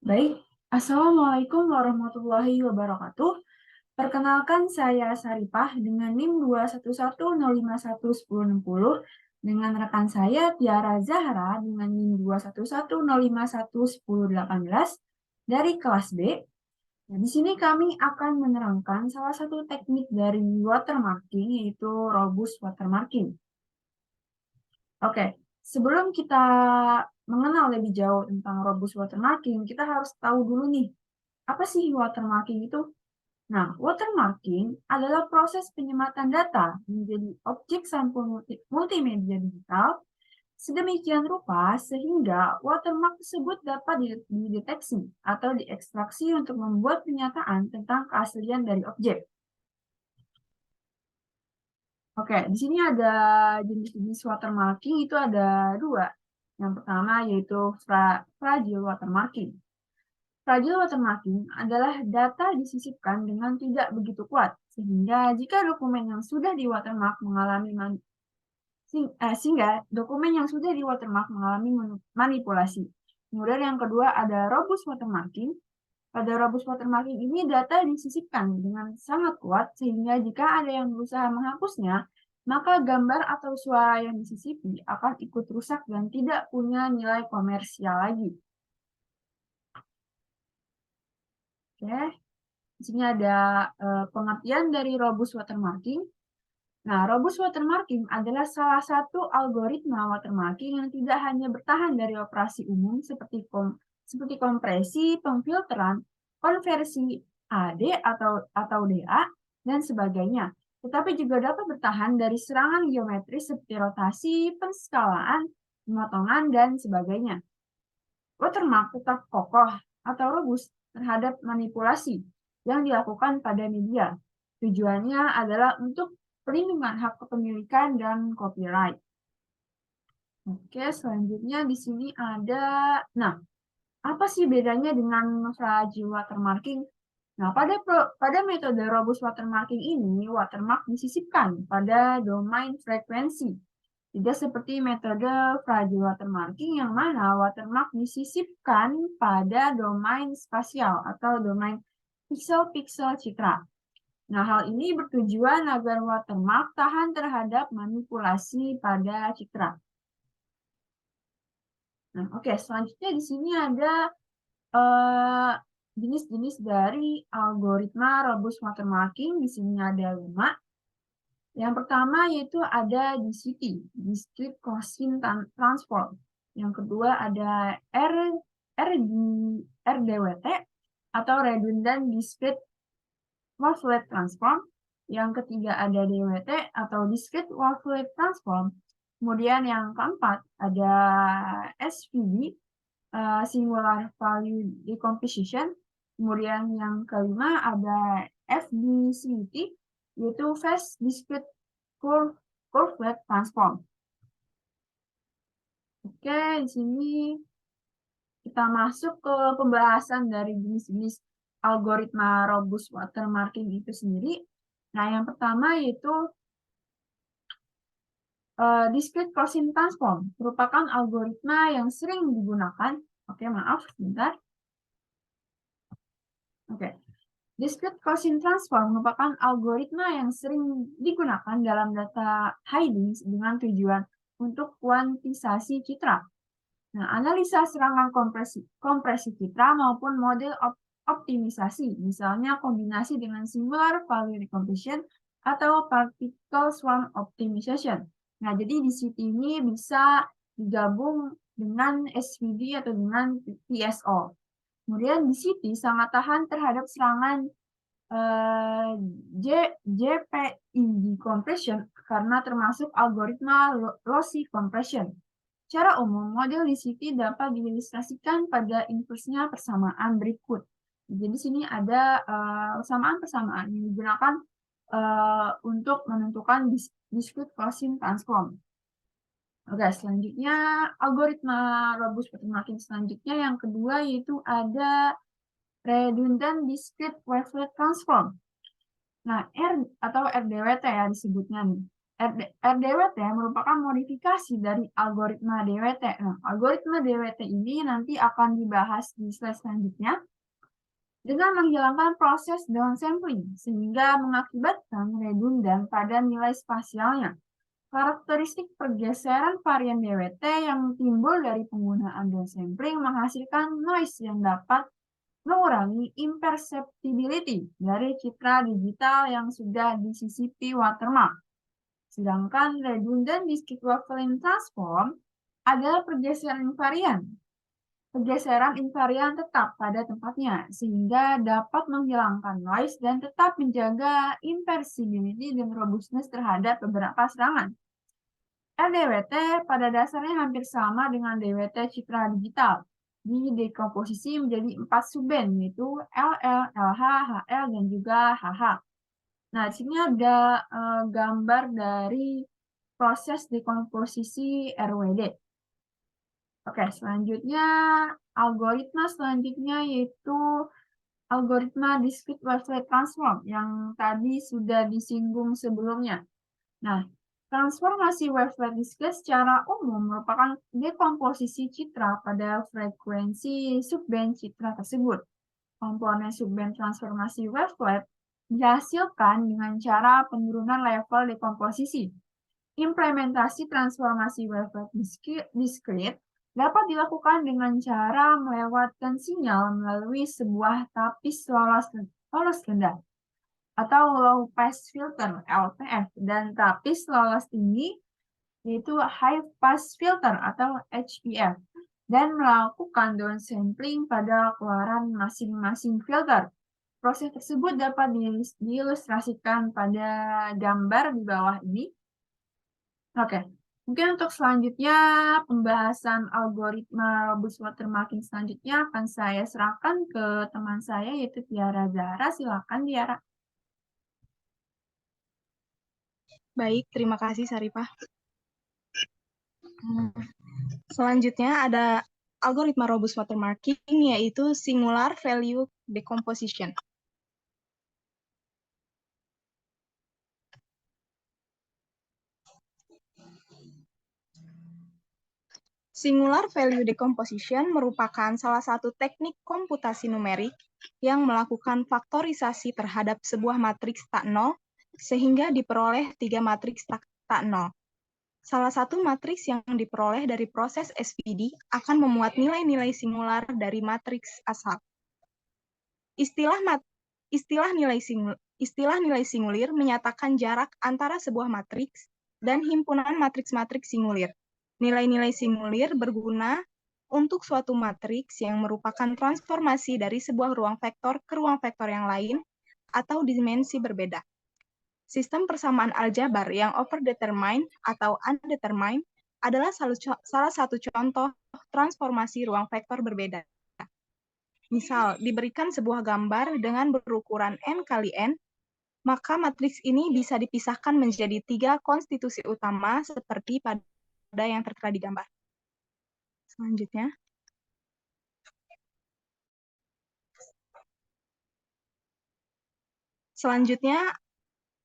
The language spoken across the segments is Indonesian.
Baik, Assalamualaikum warahmatullahi wabarakatuh. Perkenalkan saya Saripah dengan NIM 21105111060 dengan rekan saya Tiara Zahra dengan NIM 21105111018 dari kelas B. Nah, di sini kami akan menerangkan salah satu teknik dari watermarking yaitu robust watermarking. Oke, sebelum kita mengenal lebih jauh tentang robust watermarking, kita harus tahu dulu nih, apa sih watermarking itu? Nah, watermarking adalah proses penyematan data menjadi objek sampul multimedia digital sedemikian rupa sehingga watermark tersebut dapat dideteksi atau diekstraksi untuk membuat pernyataan tentang keaslian dari objek. Oke, di sini ada jenis-jenis watermarking itu ada dua. Yang pertama yaitu fragile watermarking. Fragile watermarking adalah data disisipkan dengan tidak begitu kuat, sehingga jika dokumen yang sudah di watermark mengalami manipulasi. Kemudian yang kedua ada robust watermarking. Pada robust watermarking ini data disisipkan dengan sangat kuat sehingga jika ada yang berusaha menghapusnya, maka gambar atau suara yang disisipi akan ikut rusak dan tidak punya nilai komersial lagi. Oke, di sini ada pengertian dari robust watermarking. Nah, robust watermarking adalah salah satu algoritma watermarking yang tidak hanya bertahan dari operasi umum seperti kompresi, pemfilteran, konversi AD atau DA, dan sebagainya, tetapi juga dapat bertahan dari serangan geometris seperti rotasi, penskalaan, pemotongan, dan sebagainya. Watermark tetap kokoh atau robust terhadap manipulasi yang dilakukan pada media. Tujuannya adalah untuk perlindungan hak kepemilikan dan copyright. Oke, selanjutnya di sini ada, nah, apa sih bedanya dengan fragile watermarking? Nah, pada metode robust watermarking ini, watermark disisipkan pada domain frekuensi. Tidak seperti metode fragile watermarking yang mana watermark disisipkan pada domain spasial atau domain piksel-piksel citra. Nah, hal ini bertujuan agar watermark tahan terhadap manipulasi pada citra. Nah, oke, selanjutnya di sini ada jenis-jenis dari algoritma robust watermarking. Di sini ada 5. Yang pertama yaitu ada DCT, Discrete Gaussian Transform. Yang kedua ada RDWT atau Redundant Discrete Wavelet Transform. Yang ketiga ada DWT atau Discrete Wavelet Transform. Kemudian yang keempat ada SVD, Singular Value Decomposition. Kemudian yang kelima ada FDCT, yaitu Fast Discrete Curved Transform. Oke, di sini kita masuk ke pembahasan dari jenis-jenis algoritma robust watermarking itu sendiri. Nah, yang pertama yaitu Discrete Gaussian Transform merupakan algoritma yang sering digunakan. Oke, maaf, sebentar. Oke. Discrete Gaussian Transform merupakan algoritma yang sering digunakan dalam data hiding dengan tujuan untuk kuantisasi citra. Nah, analisa serangan kompresi citra maupun model optimisasi, misalnya kombinasi dengan Singular Value Decomposition atau Particle Swarm Optimization. Nah, jadi di situ ini bisa digabung dengan SVD atau dengan TSO. Kemudian di situ sangat tahan terhadap serangan JPEG compression karena termasuk algoritma lossy compression. Secara umum, model DCT dapat diilustrasikan pada inverse-nya persamaan berikut. Jadi di sini ada persamaan-persamaan yang digunakan untuk menentukan discrete Gaussian transform. Oke, selanjutnya algoritma robust watermarking selanjutnya yang kedua yaitu ada redundant discrete wavelet transform. Nah, R atau RDWT ya disebutnya nih. RDWT merupakan modifikasi dari algoritma DWT. Nah, algoritma DWT ini nanti akan dibahas di slide selanjutnya dengan menghilangkan proses downsampling sehingga mengakibatkan redundan pada nilai spasialnya. Karakteristik pergeseran varian DWT yang timbul dari penggunaan downsampling menghasilkan noise yang dapat mengurangi imperceptibility dari citra digital yang sudah disisipi watermark. Sedangkan redundant discrete wavelength transform adalah pergeseran invarian. Pergeseran invarian tetap pada tempatnya, sehingga dapat menghilangkan noise dan tetap menjaga imperceptibility dan robustness terhadap beberapa serangan. LDWT pada dasarnya hampir sama dengan DWT citra digital, didekomposisi menjadi 4 subband, yaitu LL, LH, HL, dan juga HH. Nah, di sini ada gambar dari proses dekomposisi RWD. Oke, selanjutnya algoritma selanjutnya yaitu algoritma discrete wavelet transform yang tadi sudah disinggung sebelumnya. Nah, transformasi wavelet discrete secara umum merupakan dekomposisi citra pada frekuensi subband citra tersebut. Komponen subband transformasi wavelet dihasilkan dengan cara penurunan level dekomposisi. Implementasi transformasi wavelet discrete dapat dilakukan dengan cara melewatkan sinyal melalui sebuah tapis lolos rendah atau low pass filter (LPF) dan tapis lolos tinggi yaitu high pass filter atau HPF dan melakukan downsampling pada keluaran masing-masing filter. Proses tersebut dapat diilustrasikan pada gambar di bawah ini. Oke, mungkin untuk selanjutnya pembahasan algoritma robust watermarking selanjutnya akan saya serahkan ke teman saya yaitu Tiara Zahra. Silakan Tiara. Baik, terima kasih Saripah. Selanjutnya ada algoritma robust watermarking yaitu singular value decomposition. Singular value decomposition merupakan salah satu teknik komputasi numerik yang melakukan faktorisasi terhadap sebuah matriks tak nol sehingga diperoleh 3 matriks tak nol. Salah satu matriks yang diperoleh dari proses SPD akan memuat nilai-nilai singular dari matriks asal. Istilah nilai singulir menyatakan jarak antara sebuah matriks dan himpunan matriks-matriks singulir. Nilai-nilai singulir berguna untuk suatu matriks yang merupakan transformasi dari sebuah ruang vektor ke ruang vektor yang lain atau dimensi berbeda. Sistem persamaan aljabar yang overdetermined atau undetermined adalah salah satu contoh transformasi ruang vektor berbeda. Misal, diberikan sebuah gambar dengan berukuran n kali n, maka matriks ini bisa dipisahkan menjadi 3 konstitusi utama seperti pada yang tertera di gambar. Selanjutnya. Selanjutnya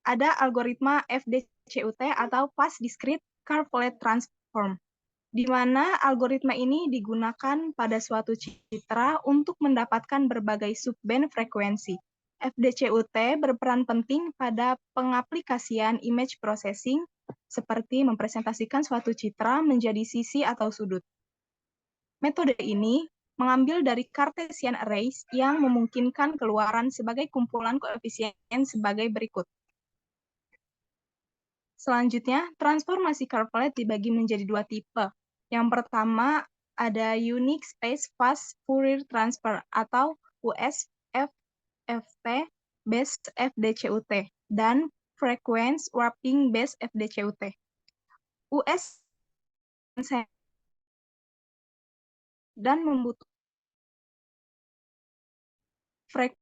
ada algoritma FDCUT atau Fast Discrete Carplet Transform, di mana algoritma ini digunakan pada suatu citra untuk mendapatkan berbagai subband frekuensi. FDCUT berperan penting pada pengaplikasian image processing seperti mempresentasikan suatu citra menjadi sisi atau sudut. Metode ini mengambil dari Cartesian arrays yang memungkinkan keluaran sebagai kumpulan koefisien sebagai berikut. Selanjutnya, transformasi Carplet dibagi menjadi 2 tipe. Yang pertama ada Unique Space Fast Fourier Transfer atau USFFT based FDCUT dan Frequency Warping based FDCUT. US dan membutuhkan frekuensi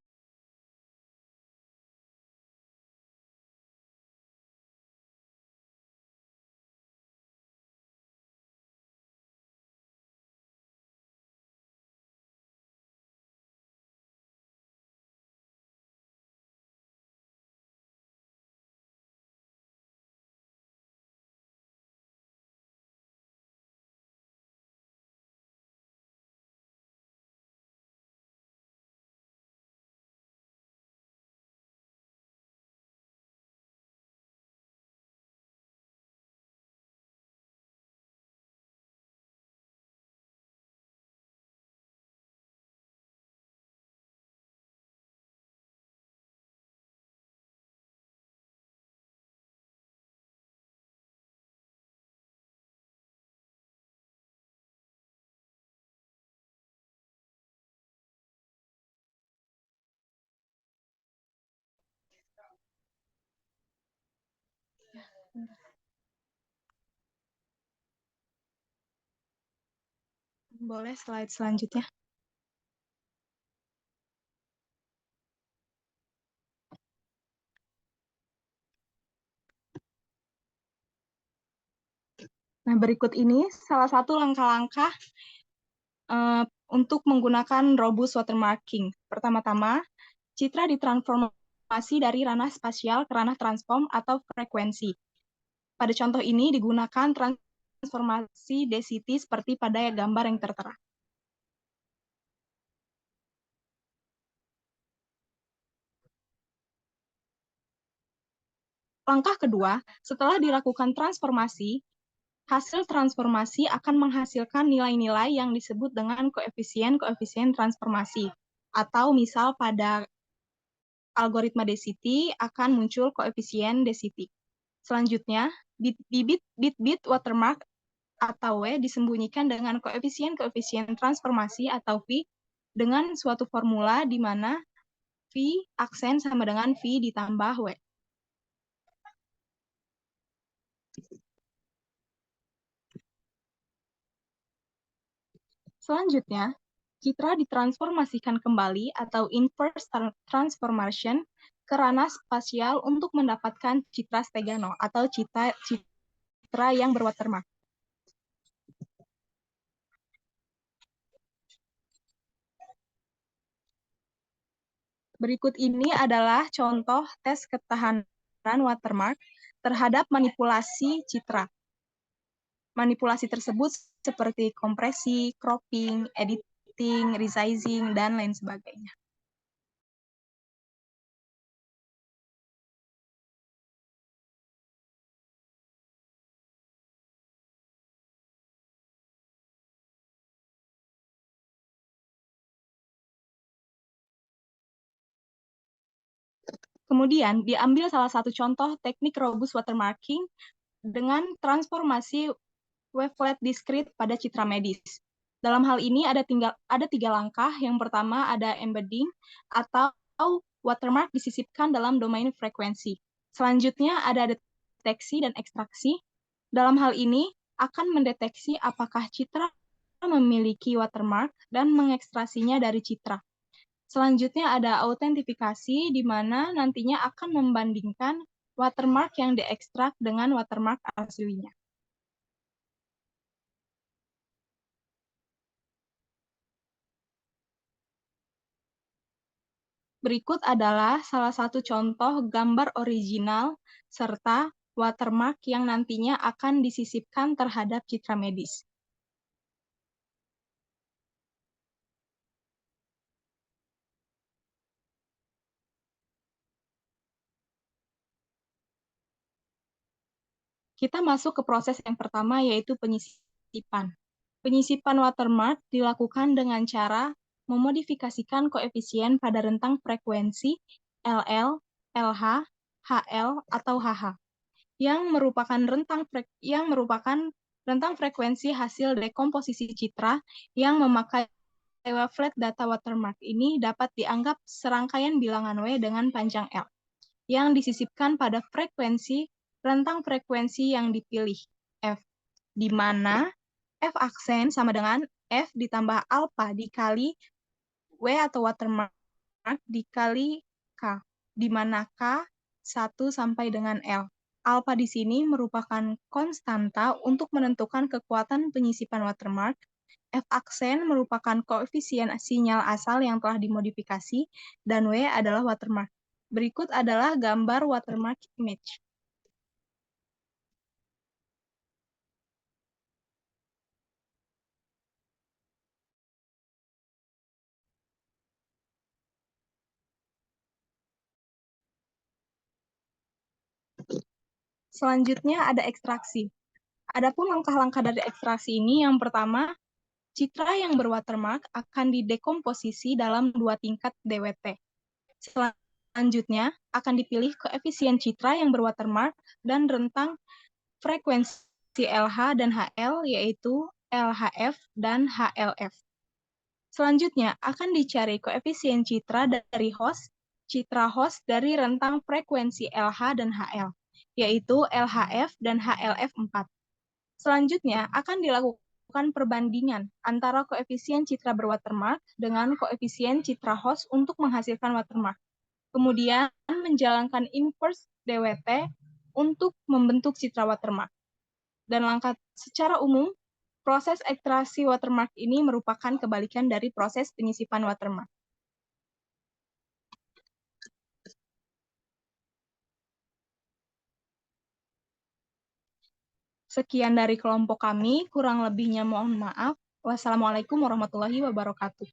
Boleh slide selanjutnya. Nah, berikut ini salah satu langkah-langkah untuk menggunakan robust watermarking. Pertama-tama, citra ditransformasi dari ranah spasial ke ranah transform atau frekuensi. Pada contoh ini digunakan transformasi density seperti pada gambar yang tertera. Langkah kedua, setelah dilakukan transformasi, hasil transformasi akan menghasilkan nilai-nilai yang disebut dengan koefisien transformasi. Atau misal pada algoritma density akan muncul koefisien density. Selanjutnya, bit-bit watermark atau W disembunyikan dengan koefisien transformasi atau V dengan suatu formula di mana V aksen sama dengan V ditambah W. Selanjutnya, citra ditransformasikan kembali atau inverse transformation ke ranah spasial untuk mendapatkan citra stegano atau citra yang berwatermark. Berikut ini adalah contoh tes ketahanan watermark terhadap manipulasi citra. Manipulasi tersebut seperti kompresi, cropping, editing, resizing, dan lain sebagainya. Kemudian diambil salah satu contoh teknik robust watermarking dengan transformasi wavelet discrete pada citra medis. Dalam hal ini ada 3 langkah. Yang pertama ada embedding atau watermark disisipkan dalam domain frekuensi. Selanjutnya ada deteksi dan ekstraksi. Dalam hal ini akan mendeteksi apakah citra memiliki watermark dan mengekstrasinya dari citra. Selanjutnya ada autentifikasi, di mana nantinya akan membandingkan watermark yang diekstrak dengan watermark aslinya. Berikut adalah salah satu contoh gambar original serta watermark yang nantinya akan disisipkan terhadap citra medis. Kita masuk ke proses yang pertama, yaitu penyisipan. Penyisipan watermark dilakukan dengan cara memodifikasikan koefisien pada rentang frekuensi LL, LH, HL, atau HH, yang merupakan rentang frekuensi hasil dekomposisi citra yang memakai wavelet data watermark ini dapat dianggap serangkaian bilangan W dengan panjang L, yang disisipkan pada rentang frekuensi yang dipilih, F, di mana F aksen sama dengan F ditambah alpha dikali W atau watermark dikali K, di mana K 1 sampai dengan L. Alpha di sini merupakan konstanta untuk menentukan kekuatan penyisipan watermark. F aksen merupakan koefisien sinyal asal yang telah dimodifikasi, dan W adalah watermark. Berikut adalah gambar watermark image. Selanjutnya ada ekstraksi. Adapun langkah-langkah dari ekstraksi ini, yang pertama, citra yang berwatermark akan didekomposisi dalam 2 tingkat DWT. Selanjutnya, akan dipilih koefisien citra yang berwatermark dan rentang frekuensi LH dan HL, yaitu LHF dan HLF. Selanjutnya, akan dicari koefisien citra dari citra host dari rentang frekuensi LH dan HL, yaitu LHF dan HLF4. Selanjutnya akan dilakukan perbandingan antara koefisien citra berwatermark dengan koefisien citra host untuk menghasilkan watermark. Kemudian menjalankan inverse DWT untuk membentuk citra watermark. Dan langkah secara umum, proses ekstraksi watermark ini merupakan kebalikan dari proses penyisipan watermark. Sekian dari kelompok kami, kurang lebihnya mohon maaf. Wassalamualaikum warahmatullahi wabarakatuh.